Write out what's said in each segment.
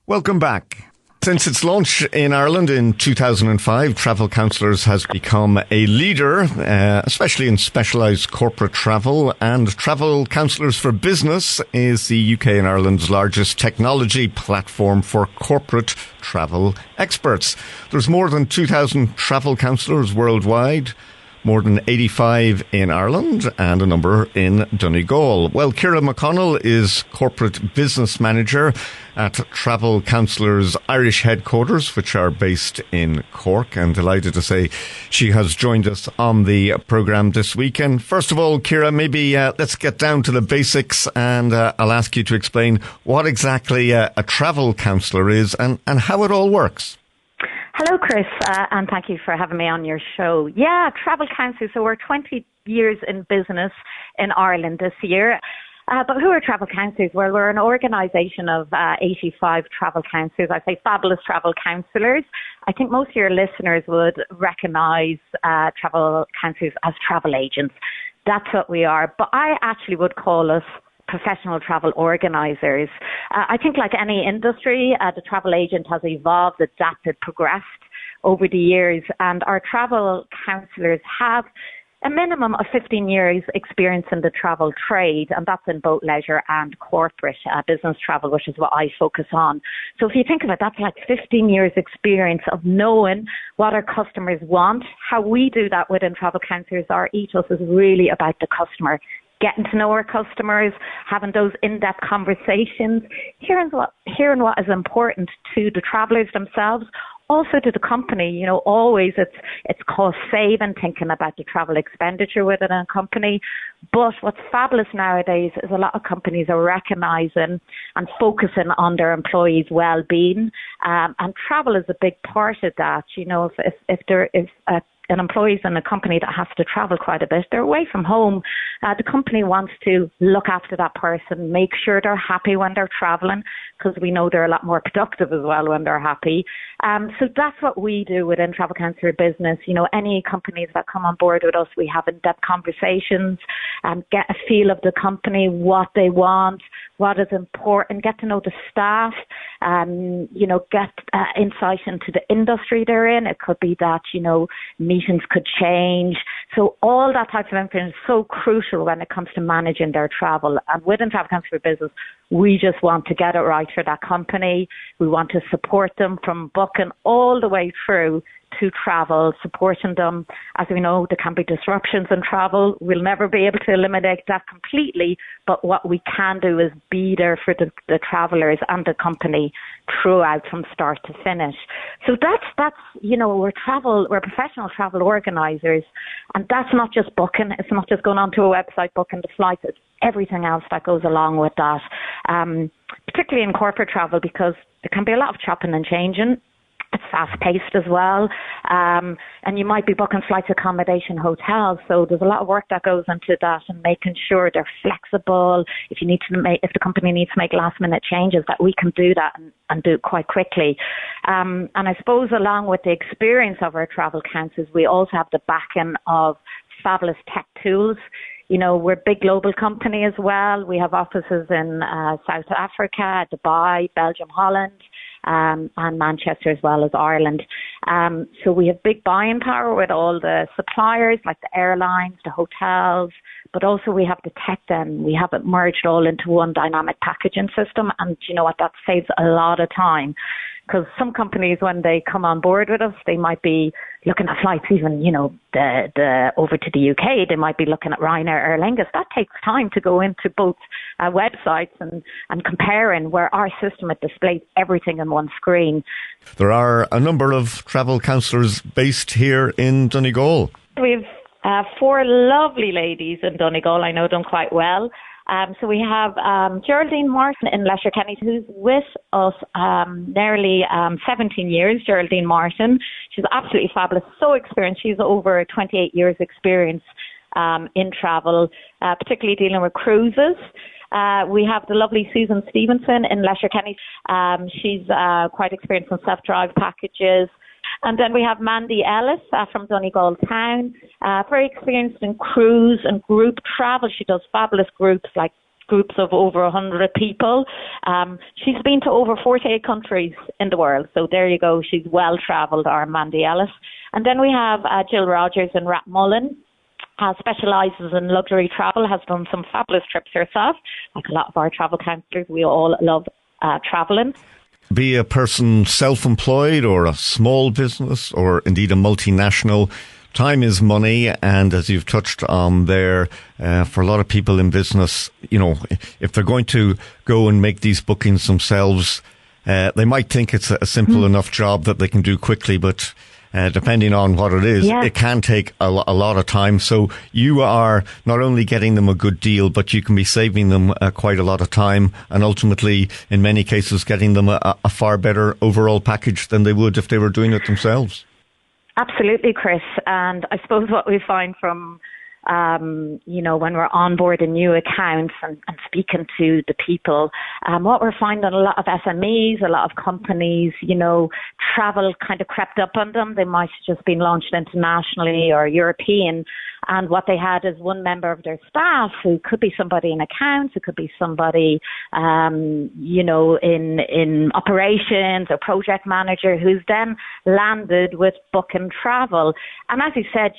Welcome back. Since its launch in Ireland in 2005, Travel Counsellors has become a leader, especially in specialised corporate travel. And Travel Counsellors for Business is the UK and Ireland's largest technology platform for corporate travel experts. There's more than 2,000 travel counsellors worldwide, more than 85 in Ireland and a number in Donegal. Well, Ciara MacConnell is Corporate Business Manager at Travel Counsellors Irish headquarters, which are based in Cork. And delighted to say she has joined us on the programme this weekend. First of all, Ciara, maybe let's get down to the basics, and I'll ask you to explain what exactly a travel counsellor is and how it all works. Hello, Chris, and thank you for having me on your show. Yeah, travel counsellors. So we're 20 years in business in Ireland this year. But who are travel counsellors? Well, we're an organisation of 85 travel counsellors. I say fabulous travel counsellors. I think most of your listeners would recognise travel counsellors as travel agents. That's what we are. But I actually would call us professional travel organisers. I think like any industry, the travel agent has evolved, adapted, progressed over the years, and our travel counsellors have a minimum of 15 years experience in the travel trade, and that's in both leisure and corporate business travel, which is what I focus on. So if you think of it, that's like 15 years experience of knowing what our customers want. How we do that within travel counsellors, our ethos is really about the customer, getting to know our customers, having those in-depth conversations, hearing what is important to the travellers themselves, also to the company. You know, always it's cost saving, thinking about the travel expenditure within a company. But what's fabulous nowadays is a lot of companies are recognising and focusing on their employees' well-being, and travel is a big part of that. You know, if there is an employee's in a company that has to travel quite a bit, they're away from home. The company wants to look after that person, make sure they're happy when they're travelling, because we know they're a lot more productive as well when they're happy. So that's what we do within Travel Counsellor Business. You know, any companies that come on board with us, we have in-depth conversations, get a feel of the company, what they want, what is important, get to know the staff, you know, get insight into the industry they're in. It could be that, you know, meetings could change. So all that type of information is so crucial when it comes to managing their travel. And within Travel Counsellor Business, we just want to get it right for that company. We want to support them from booking all the way through to travel, supporting them. As we know, there can be disruptions in travel. We'll never be able to eliminate that completely, but what we can do is be there for the travellers and the company throughout from start to finish. So that's you know, we're professional travel organisers, and that's not just booking. It's not just going onto a website booking the flights. It's everything else that goes along with that, particularly in corporate travel, because there can be a lot of chopping and changing. It's fast-paced as well, and you might be booking flights, accommodation, hotels. So there's a lot of work that goes into that, and making sure they're flexible. If the company needs to make last-minute changes, that we can do that and do it quite quickly. And I suppose along with the experience of our travel counsellors, we also have the backing of fabulous tech tools. You know, we're a big global company as well. We have offices in South Africa, Dubai, Belgium, Holland, and Manchester as well as Ireland. So we have big buying power with all the suppliers like the airlines, the hotels, but also we have the tech then. We have it merged all into one dynamic packaging system, and you know what, that saves a lot of time. Because some companies, when they come on board with us, they might be looking at flights, even, you know, the over to the UK, they might be looking at Ryanair, Aer Lingus. That takes time to go into both websites and comparing, where our system, it displays everything in one screen. There are a number of travel counsellors based here in Donegal. We've 4 lovely ladies in Donegal. I know them quite well. So we have Geraldine Martin in Letterkenny, who's with us nearly 17 years, Geraldine Martin. She's absolutely fabulous, so experienced. She's over 28 years experience in travel, particularly dealing with cruises. We have the lovely Susan Stevenson in Letterkenny. She's quite experienced in self-drive packages. And then we have Mandy Ellis from Donegal Town, very experienced in cruise and group travel. She does fabulous groups like groups of over 100 people. She's been to over 48 countries in the world. So there you go. She's well-travelled, our Mandy Ellis. And then we have Jill Rogers and Rathmullen. Specialises in luxury travel, has done some fabulous trips herself. Like a lot of our travel counsellors, we all love travelling. Be a person self-employed or a small business or indeed a multinational, time is money. And as you've touched on there, for a lot of people in business, you know, if they're going to go and make these bookings themselves, they might think it's a simple enough job that they can do quickly, but depending on what it is, it can take a lot of time. So you are not only getting them a good deal, but you can be saving them quite a lot of time, and ultimately, in many cases, getting them a far better overall package than they would if they were doing it themselves. Absolutely, Chris. And I suppose what we find from when we're onboarding new accounts and speaking to the people, what we're finding, a lot of SMEs, a lot of companies, travel kind of crept up on them. They might have just been launched internationally or European. And what they had is one member of their staff who could be somebody in accounts, it could be somebody, in operations or project manager who's then landed with book and travel. And as you said,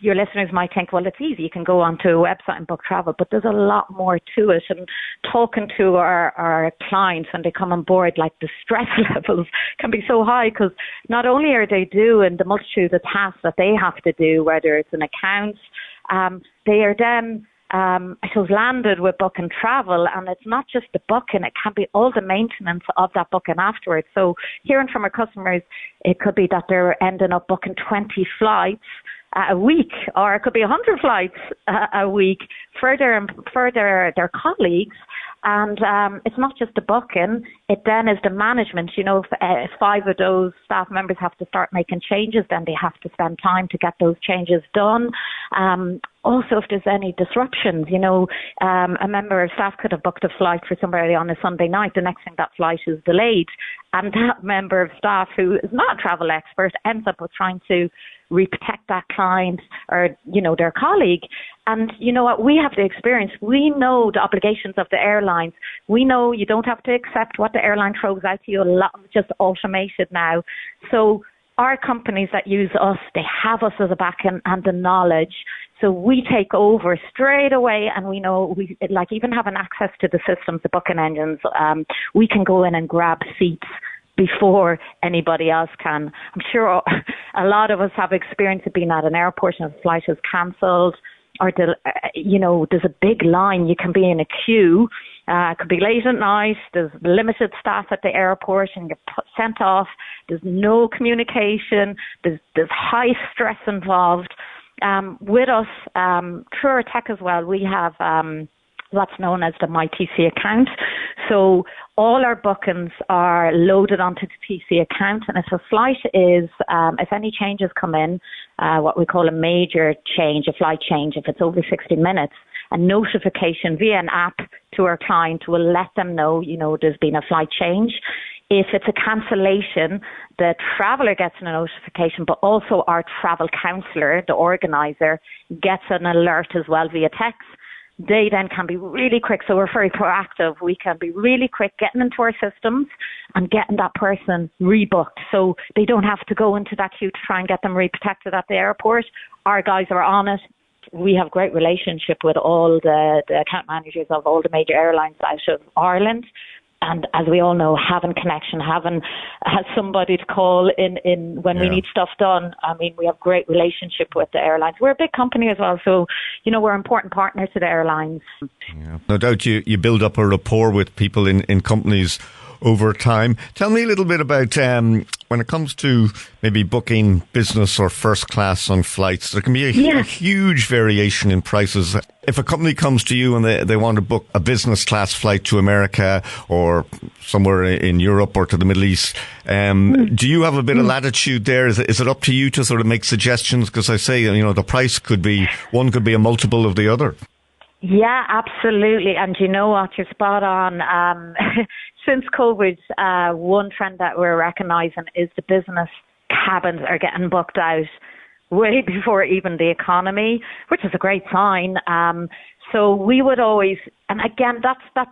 your listeners might think, well, it's easy. You can go onto a website and book travel, but there's a lot more to it. And talking to our clients when they come on board, like the stress levels can be so high because not only are they doing the multitude of tasks that they have to do, whether it's an account, they are then landed with book and travel, and it's not just the booking, it can be all the maintenance of that booking afterwards. So hearing from our customers, it could be that they're ending up booking 20 flights a week, or it could be 100 flights a week for their colleagues. And it's not just the booking, it then is the management. If 5 of those staff members have to start making changes, then they have to spend time to get those changes done. Also, if there's any disruptions, a member of staff could have booked a flight for somebody on a Sunday night. The next thing, that flight is delayed. And that member of staff who is not a travel expert ends up with trying to re-protect that client or, their colleague. And you know what? We have the experience. We know the obligations of the airlines. We know you don't have to accept what the airline throws out to you. A lot of it's just automated now. So our companies that use us, they have us as a back end and the knowledge. So we take over straight away, and we know even having access to the systems, the booking engines, we can go in and grab seats before anybody else can. I'm sure a lot of us have experience of being at an airport and a flight is cancelled, or there's a big line. You can be in a queue. It could be late at night. There's limited staff at the airport, and you're sent off. There's no communication. There's high stress involved. With us, through our tech as well, we have what's known as the MyTC account. So all our bookings are loaded onto the TC account, and if a flight is, if any changes come in, what we call a major change, a flight change, if it's over 60 minutes, a notification via an app to our client will let them know, there's been a flight change. If it's a cancellation, the traveller gets a notification, but also our travel counsellor, the organiser, gets an alert as well via text. They then can be really quick. So we're very proactive. We can be really quick getting into our systems and getting that person rebooked. So they don't have to go into that queue to try and get them reprotected at the airport. Our guys are on it. We have great relationship with all the account managers of all the major airlines out of Ireland. And as we all know, having connection, having somebody to call in when we need stuff done. I mean, we have great relationship with the airlines. We're a big company as well, so, we're important partners to the airlines. Yeah. No doubt you build up a rapport with people in companies over time. Tell me a little bit about when it comes to maybe booking business or first class on flights. There can be a huge variation in prices. If a company comes to you and they want to book a business class flight to America or somewhere in Europe or to the Middle East, do you have a bit of latitude there? Is it up to you to sort of make suggestions? Because I say, the price could be a multiple of the other. Yeah, absolutely. And you know what? You're spot on. Since COVID, one trend that we're recognising is the business cabins are getting booked out way before even the economy, which is a great sign. So we would always, and again, that's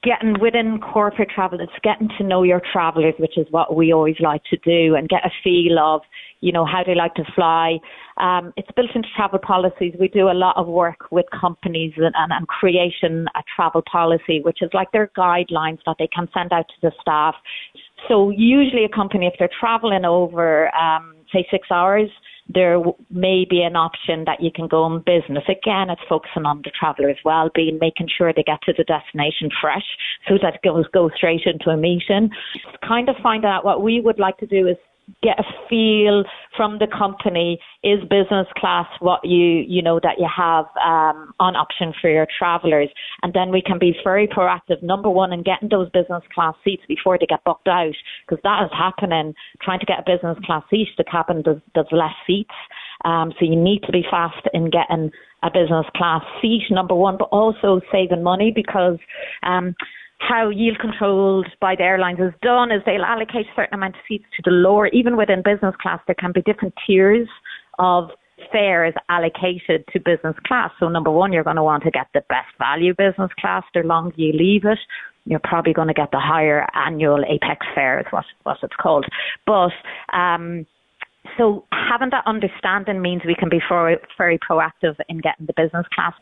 getting within corporate travel, it's getting to know your travellers, which is what we always like to do, and get a feel of, how they like to fly. It's built into travel policies. We do a lot of work with companies and creating a travel policy, which is like their guidelines that they can send out to the staff. So usually a company, if they're travelling over, say 6 hours, there may be an option that you can go on business. Again, it's focusing on the traveller's well-being, making sure they get to the destination fresh so that it go straight into a meeting. Kind of find out what we would like to do is get a feel from the company, is business class what that you have on option for your travellers, and then we can be very proactive, number one, in getting those business class seats before they get booked out, because that is happening. Trying to get a business class seat, the cabin does less seats, so you need to be fast in getting a business class seat, number one, but also saving money, because how yield controlled by the airlines is done is they'll allocate a certain amount of seats to the lower, even within business class, there can be different tiers of fares allocated to business class. So number one, you're going to want to get the best value business class. The longer you leave it, you're probably going to get the higher annual apex fare is what it's called. But so having that understanding means we can be very proactive in getting the business class.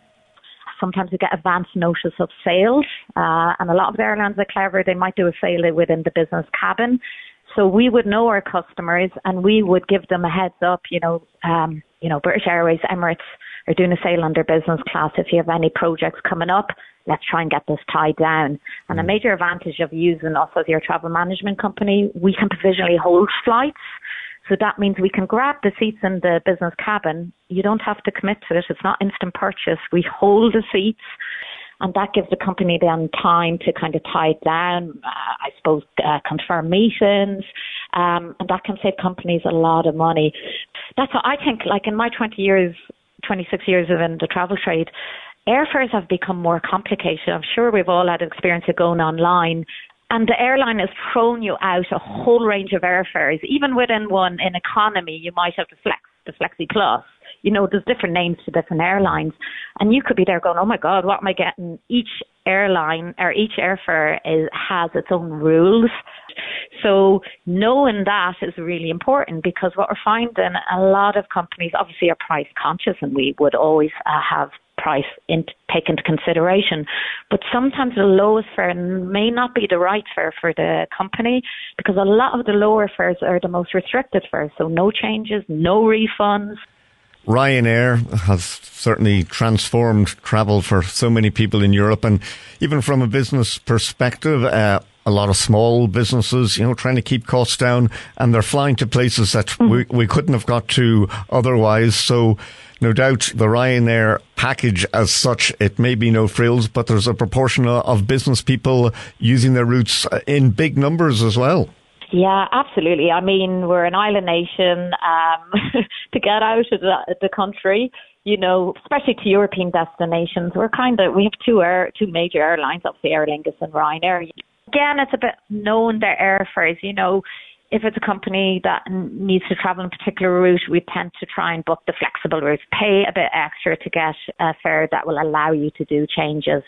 Sometimes we get advance notice of sales, and a lot of the airlines are clever. They might do a sale within the business cabin. So we would know our customers and we would give them a heads up, British Airways, Emirates are doing a sale on their business class. If you have any projects coming up, let's try and get this tied down. And a major advantage of using us as your travel management company, we can provisionally hold flights. So that means we can grab the seats in the business cabin. You don't have to commit to it. It's not instant purchase. We hold the seats, and that gives the company then time to kind of tie it down, confirm meetings, and that can save companies a lot of money. That's what I think, like in my 26 years in the travel trade, airfares have become more complicated. I'm sure we've all had experience of going online, and the airline has thrown you out a whole range of airfares. Even within one, in economy, you might have the Flexi Plus. There's different names to different airlines. And you could be there going, oh my God, what am I getting? Each airline or each airfare has its own rules. So knowing that is really important, because what we're finding, a lot of companies obviously are price conscious, and we would always have price take into consideration, but sometimes the lowest fare may not be the right fare for the company, because a lot of the lower fares are the most restricted fares, so no changes, no refunds. Ryanair has certainly transformed travel for so many people in Europe, and even from a business perspective, a lot of small businesses, trying to keep costs down, and they're flying to places that we couldn't have got to otherwise. So no doubt the Ryanair package as such, it may be no frills, but there's a proportion of business people using their routes in big numbers as well. Yeah, absolutely. I mean, we're an island nation. To get out of the country, especially to European destinations, we have two major airlines, obviously Aer Lingus and Ryanair. Again, it's a bit known their airfares. If it's a company that needs to travel in a particular route, we tend to try and book the flexible route, pay a bit extra to get a fare that will allow you to do changes.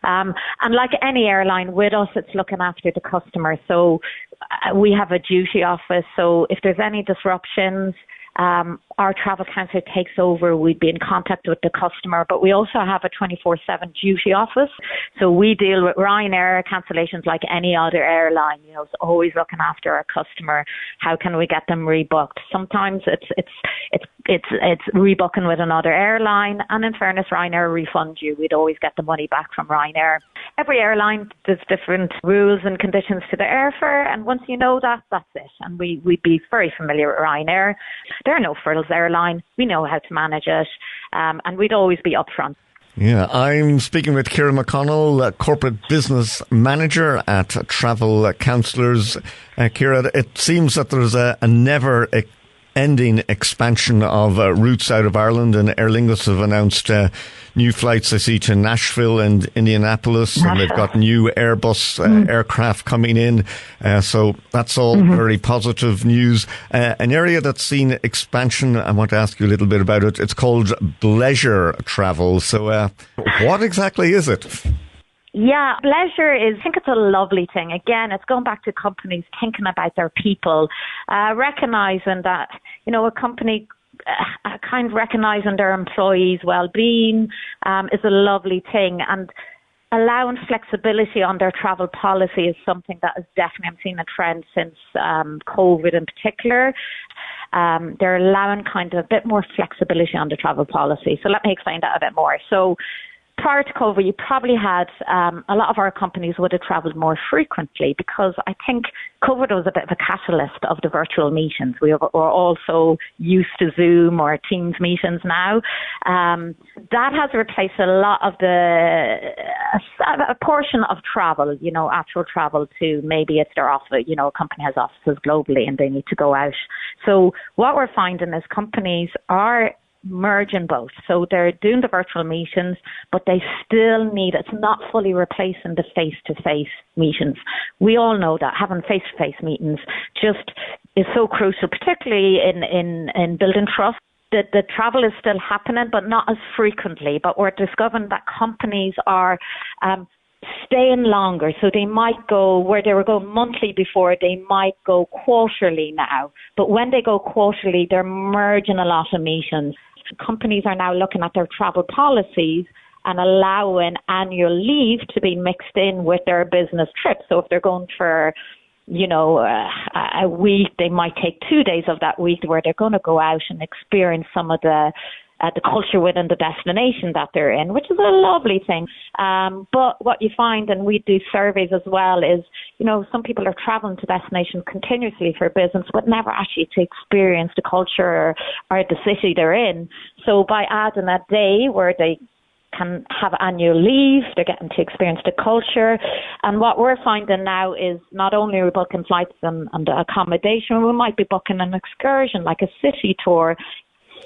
And like any airline, with us, it's looking after the customer. So we have a duty office. So if there's any disruptions, our travel counselor takes over. We'd be in contact with the customer, but we also have a 24/7 duty office. So we deal with Ryanair cancellations like any other airline. It's always looking after our customer. How can we get them rebooked? Sometimes it's rebooking with another airline, and in fairness, Ryanair refund you. We'd always get the money back from Ryanair. Every airline, there's different rules and conditions to the airfare, and once you know that, that's it. And we'd be very familiar with Ryanair. There are no frills airline. We know how to manage it, and we'd always be upfront. Yeah, I'm speaking with Ciara MacConnell, Corporate Business Manager at Travel Counsellors. Ciara, it seems that there's a never never-ending expansion of routes out of Ireland, and Aer Lingus have announced new flights, I see, to Nashville and Indianapolis, and they've got new Airbus aircraft coming in. So that's all very positive news. An area that's seen expansion, I want to ask you a little bit about it. It's called leisure travel. So what exactly is it? Yeah, leisure I think it's a lovely thing. Again, it's going back to companies thinking about their people, recognising that, a company kind of recognising their employees' well-being is a lovely thing. And allowing flexibility on their travel policy is something that is definitely, I'm seeing a trend since COVID in particular. They're allowing kind of a bit more flexibility on the travel policy. So let me explain that a bit more. So prior to COVID, you probably had a lot of our companies would have travelled more frequently, because I think COVID was a bit of a catalyst of the virtual meetings. We're also used to Zoom or Teams meetings now. That has replaced a lot of a portion of travel, actual travel to maybe it's their office, a company has offices globally and they need to go out. So what we're finding is companies are merging both. So they're doing the virtual meetings, but they still need, it's not fully replacing the face-to-face meetings. We all know that having face-to-face meetings just is so crucial, particularly in building trust. The travel is still happening, but not as frequently. But we're discovering that companies are staying longer. So they might go where they were going monthly before, they might go quarterly now. But when they go quarterly, they're merging a lot of meetings. Companies are now looking at their travel policies and allowing annual leave to be mixed in with their business trips. So if they're going for, a week, they might take 2 days of that week where they're going to go out and experience some of the culture within the destination that they're in, which is a lovely thing. But what you find, and we do surveys as well, is, some people are traveling to destinations continuously for business, but never actually to experience the culture or the city they're in. So by adding a day where they can have annual leave, they're getting to experience the culture. And what we're finding now is not only are we booking flights and accommodation, we might be booking an excursion, like a city tour.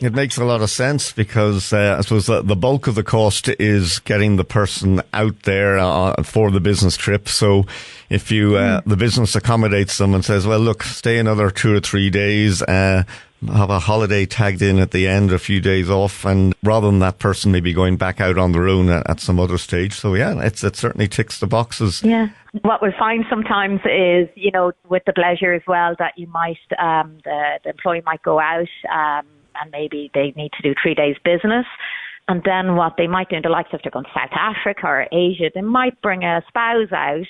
It makes a lot of sense, because I suppose the bulk of the cost is getting the person out there for the business trip. So if the business accommodates them and says, well, look, stay another 2 or 3 days, have a holiday tagged in at the end, a few days off, and rather than that person maybe going back out on their own at some other stage. So yeah, it certainly ticks the boxes. Yeah. What we find sometimes is, with the leisure as well, that you might, the employee might go out, and maybe they need to do 3 days business. And then what they might do, the likes of they're going to South Africa or Asia, they might bring a spouse out,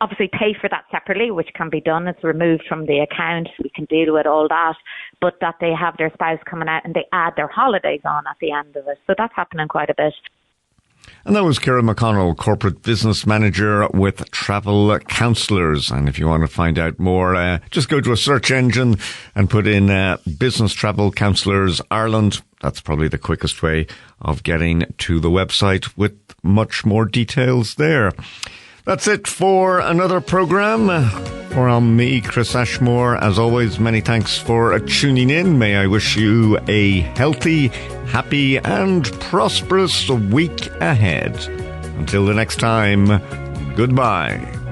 obviously pay for that separately, which can be done. It's removed from the account. We can deal with all that. But that they have their spouse coming out and they add their holidays on at the end of it. So that's happening quite a bit. And that was Ciara MacConnell, Corporate Business Manager with Travel Counsellors. And if you want to find out more, just go to a search engine and put in Business Travel Counsellors Ireland. That's probably the quickest way of getting to the website with much more details there. That's it for another programme. From me, Chris Ashmore, as always, many thanks for tuning in. May I wish you a healthy, happy and prosperous week ahead. Until the next time, goodbye.